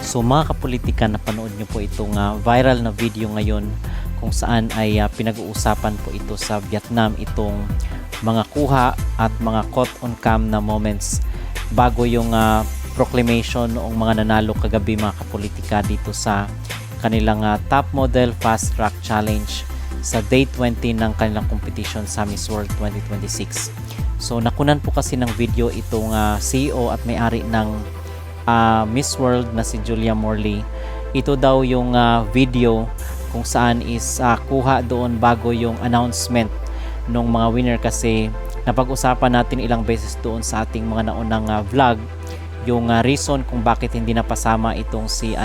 So mga kapolitika, napanood nyo po itong viral na video ngayon kung saan ay pinag-uusapan po ito sa Vietnam, itong mga kuha at mga caught on cam na moments bago yung proclamation noong mga nanalo kagabi mga kapolitika dito sa kanilang top model fast track challenge sa day 20 ng kanilang competition sa Miss World 2026. So nakunan po kasi ng video itong CEO at may-ari ng Miss World na si Julia Morley. Ito daw yung video kung saan is kuha doon bago yung announcement ng mga winner, kasi napag-usapan natin ilang beses doon sa ating mga naunang vlog yung reason kung bakit hindi napasama itong si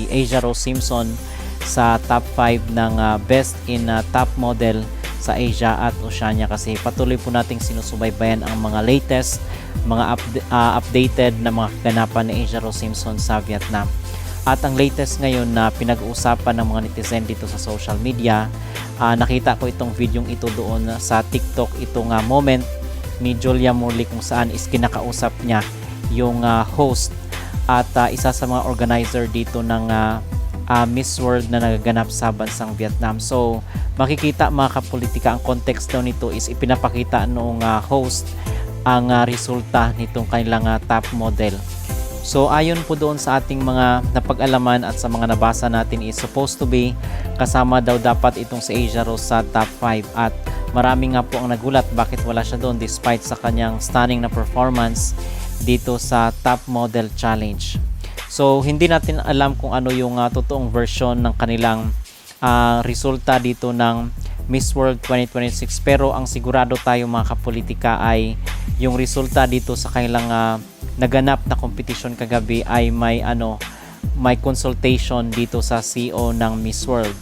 Asia Rose Simpson sa top 5 ng best in top model sa Asia at Oceania, kasi patuloy po nating sinusubaybayan ang mga latest, mga updated na mga kaganapan ni Asia Rose Simpson sa Vietnam. At ang latest ngayon na pinag-uusapan ng mga netizen dito sa social media, nakita ko itong videong ito doon sa TikTok, itong moment ni Julia Morley kung saan is kinakausap niya yung host at isa sa mga organizer dito ng Miss World na nagaganap sa bansang Vietnam. So makikita mga kapolitika, ang context daw nito is ipinapakita noong host ang resulta nitong kanilang top model. So ayon po doon sa ating mga napag-alaman at sa mga nabasa natin is supposed to be kasama daw dapat itong si Asia Rose sa top 5, at marami nga po ang nagulat bakit wala siya doon despite sa kanyang stunning na performance dito sa top model challenge. So hindi natin alam kung ano yung totoong version ng kanilang resulta dito ng Miss World 2026, pero ang sigurado tayo mga kapolitika ay yung resulta dito sa kanilang naganap na competition kagabi ay may consultation dito sa CEO ng Miss World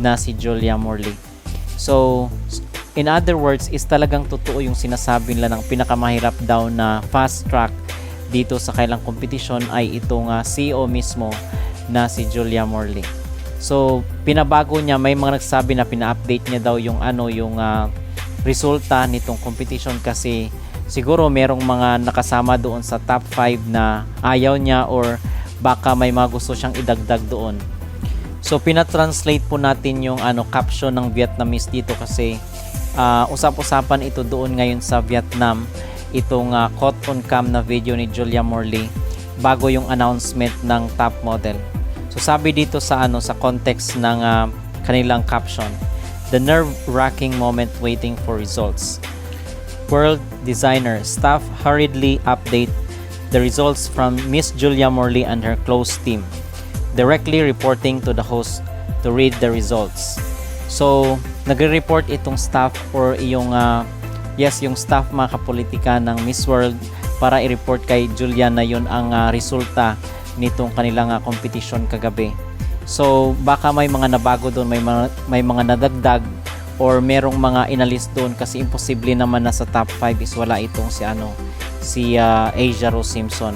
na si Julia Morley. So in other words is talagang totoo yung sinasabi nila ng pinakamahirap daw na fast track dito sa kailang competition ay itong CEO mismo na si Julia Morley. So pinabago niya, may mga nagsabi na pina-update niya daw yung resulta nitong competition kasi siguro merong mga nakasama doon sa top 5 na ayaw niya or baka may mga gusto siyang idagdag doon. So pinatranslate po natin yung caption ng Vietnamese dito kasi usap-usapan ito doon ngayon sa Vietnam, itong caught on cam na video ni Julia Morley bago yung announcement ng top model. So sabi dito sa sa context ng kanilang caption, the nerve-wracking moment waiting for results. World designer staff hurriedly update the results from Miss Julia Morley and her close team, directly reporting to the host to read the results. So nagre-report itong staff or yung yung staff mga kapolitika ng Miss World para i-report kay Julia na yun ang resulta nitong kanilang competition kagabi. So baka may mga nabago doon, may mga nadagdag or merong mga inalis doon kasi imposible naman na sa top 5 is wala itong si Asia Rose Simpson.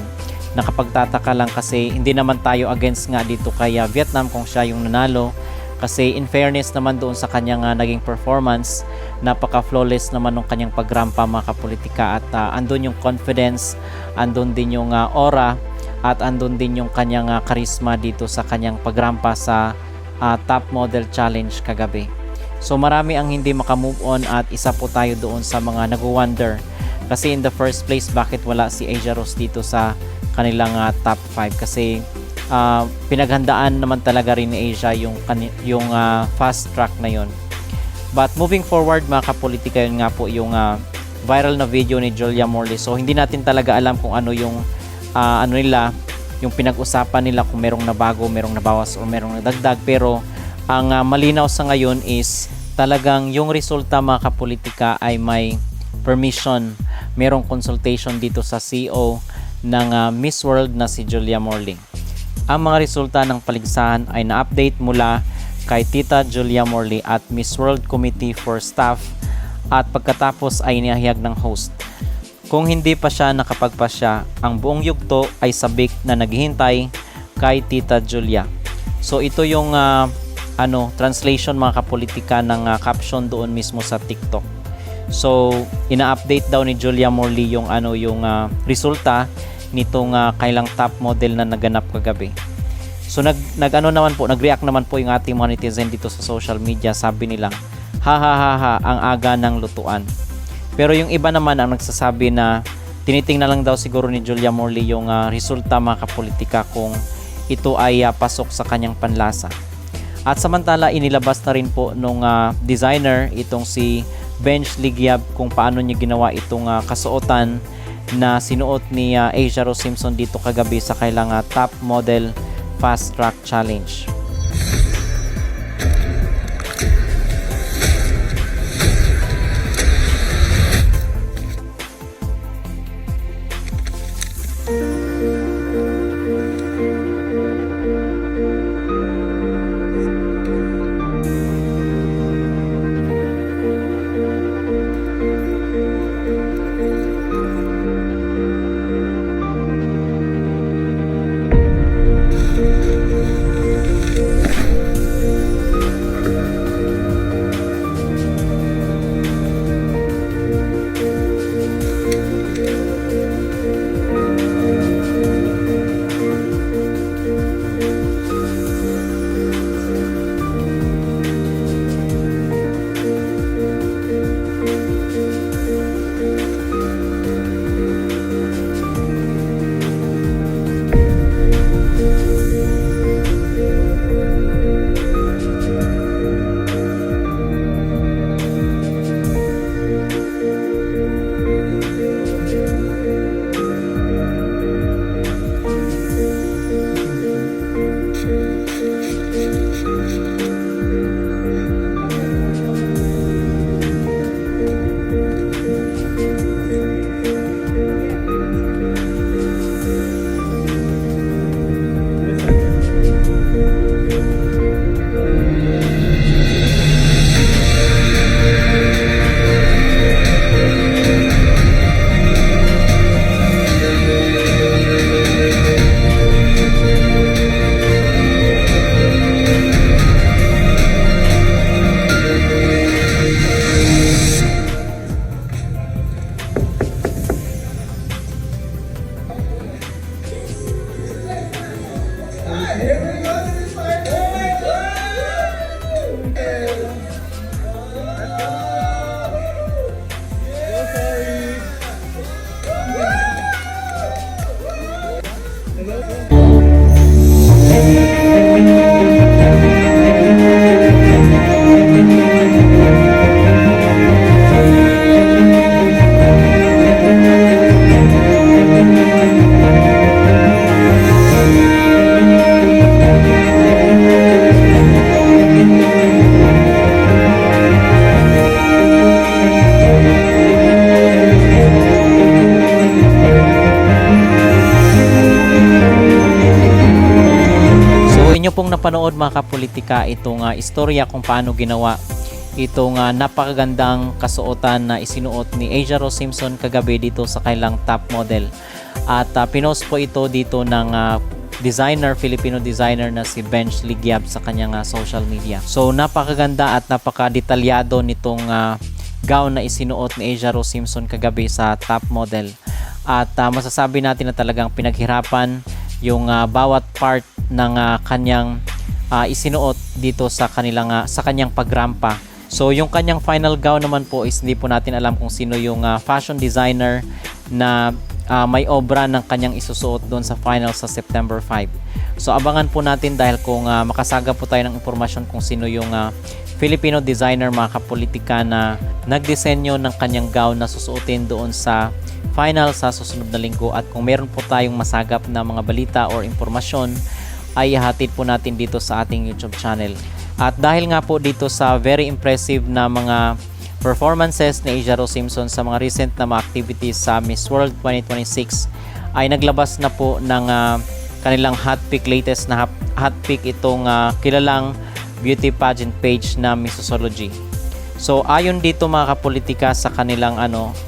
Nakapagtataka lang kasi hindi naman tayo against nga dito kay Vietnam kung siya yung nanalo, kasi in fairness naman doon sa kanyang naging performance, napaka-flawless naman ng kanyang pagrampa mga kapolitika, at andun yung confidence, andun din yung aura, at andun din yung kanyang charisma dito sa kanyang pagrampa sa top model challenge kagabi. So marami ang hindi makamove on at isa po tayo doon sa mga nag-wonder kasi in the first place bakit wala si Asia Rose dito sa kanilang top 5, kasi pinaghandaan naman talaga rin ni Asia yung fast track na yon. But moving forward mga kapolitika, yun nga po yung viral na video ni Julia Morley. So hindi natin talaga alam kung ano yung yung pinag-usapan nila, kung merong nabago, merong nabawas o merong nadagdag, pero ang malinaw sa ngayon is talagang yung resulta mga kapolitika ay may permission, merong consultation dito sa CEO ng Miss World na si Julia Morley. Ang mga resulta ng paligsahan ay na-update mula kay Tita Julia Morley at Miss World Committee for Staff at pagkatapos ay inihayag ng host. Kung hindi pa siya nakapagpasya, ang buong yugto ay sabik na naghihintay kay Tita Julia. So ito yung translation mga kapolitika ng caption doon mismo sa TikTok. So ina-update daw ni Julia Morley yung resulta nitong kailang top model na naganap kagabi. So nag-ano naman po, nag-react naman po yung ating mga netizen dito sa social media. Sabi nila, ha ha ha ha, ang aga ng lutuan. Pero yung iba naman ang nagsasabi na tinitingnan lang daw siguro ni Julia Morley yung resulta mga kapolitika kung ito ay pasok sa kanyang panlasa. At samantala inilabas na rin po nung designer itong si Benj Ligyab kung paano niya ginawa itong kasuotan na sinuot ni Asia Rose Simpson dito kagabi sa kailang Top Model Fast Track Challenge. Inyo pong napanood mga kapolitika itong istorya kung paano ginawa itong napakagandang kasuotan na isinuot ni Asia Rose Simpson kagabi dito sa kailang top model. At pinost po ito dito ng designer, Filipino designer na si Benj Ligyab sa kanyang social media. So napakaganda at napakadetalyado nitong gown na isinuot ni Asia Rose Simpson kagabi sa top model. At masasabi natin na talagang pinaghirapan yung bawat part ng kanyang isinuot dito sa kanyang pagrampa. So yung kanyang final gown naman po is hindi po natin alam kung sino yung fashion designer na may obra ng kanyang isusuot doon sa final sa September 5. So abangan po natin dahil kung makasaga po tayo ng impormasyon kung sino yung Filipino designer mga kapolitika na nagdisenyo ng kanyang gown na susuotin doon sa final sa susunod na linggo, at kung meron po tayong masagap na mga balita or impormasyon ay ihatid po natin dito sa ating YouTube channel. At dahil nga po dito sa very impressive na mga performances ni Asia Rose Simpson sa mga recent na mga activities sa Miss World 2026 ay naglabas na po ng kanilang hot pick, latest na hot pick itong kilalang beauty pageant page na Missosology. So ayon dito mga kapolitika sa kanilang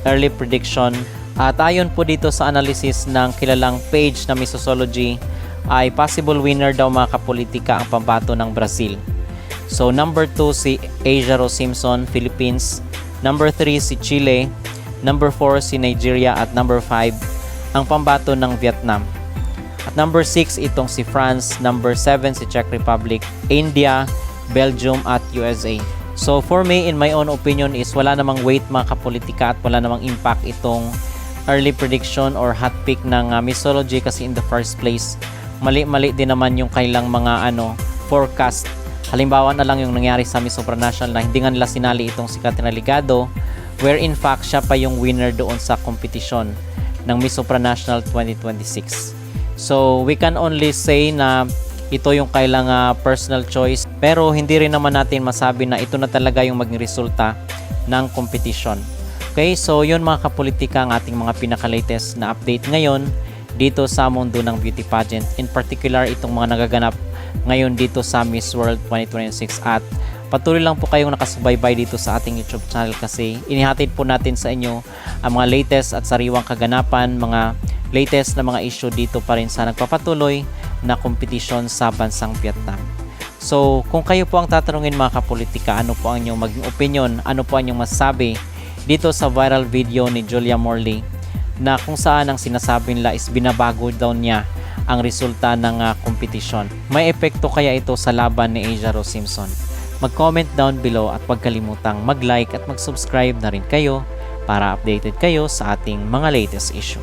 early prediction, at ayon po dito sa analysis ng kilalang page na Missosology, ay possible winner daw mga kapolitika ang pambato ng Brazil. So number 2 si Asia Rose Simpson, Philippines. Number 3 si Chile. Number 4 si Nigeria. At number 5 ang pambato ng Vietnam. Number 6 itong si France, number 7 si Czech Republic, India, Belgium at USA. So for me, in my own opinion is wala namang weight mga kapolitika at wala namang impact itong early prediction or hot pick ng Mixology kasi in the first place, mali-mali din naman yung kailang mga forecast. Halimbawa na lang yung nangyari sa Miss Supranational na hindi nga nila sinali itong si Katrina Ligado, where in fact siya pa yung winner doon sa competition ng Miss Supranational 2026. So we can only say na ito yung kailang personal choice, pero hindi rin naman natin masabi na ito na talaga yung maging resulta ng competition. Okay, so yun mga kapolitika ang ating mga pinaka-latest na update ngayon dito sa mundo ng beauty pageant. In particular, itong mga nagaganap ngayon dito sa Miss World 2026 at patuloy lang po kayong nakasubaybay dito sa ating YouTube channel kasi inihatid po natin sa inyo ang mga latest at sariwang kaganapan, mga latest na mga issue dito pa rin sa nagpapatuloy na competition sa bansang Vietnam. So, kung kayo po ang tatanungin mga kapolitika, ano po ang inyong maging opinion, ano po ang inyong masasabi dito sa viral video ni Julia Morley na kung saan ang sinasabi nila is binabago daw niya ang resulta ng competition. May epekto kaya ito sa laban ni Asia Rose Simpson? Mag-comment down below at huwag kalimutang mag-like at mag-subscribe na rin kayo para updated kayo sa ating mga latest issue.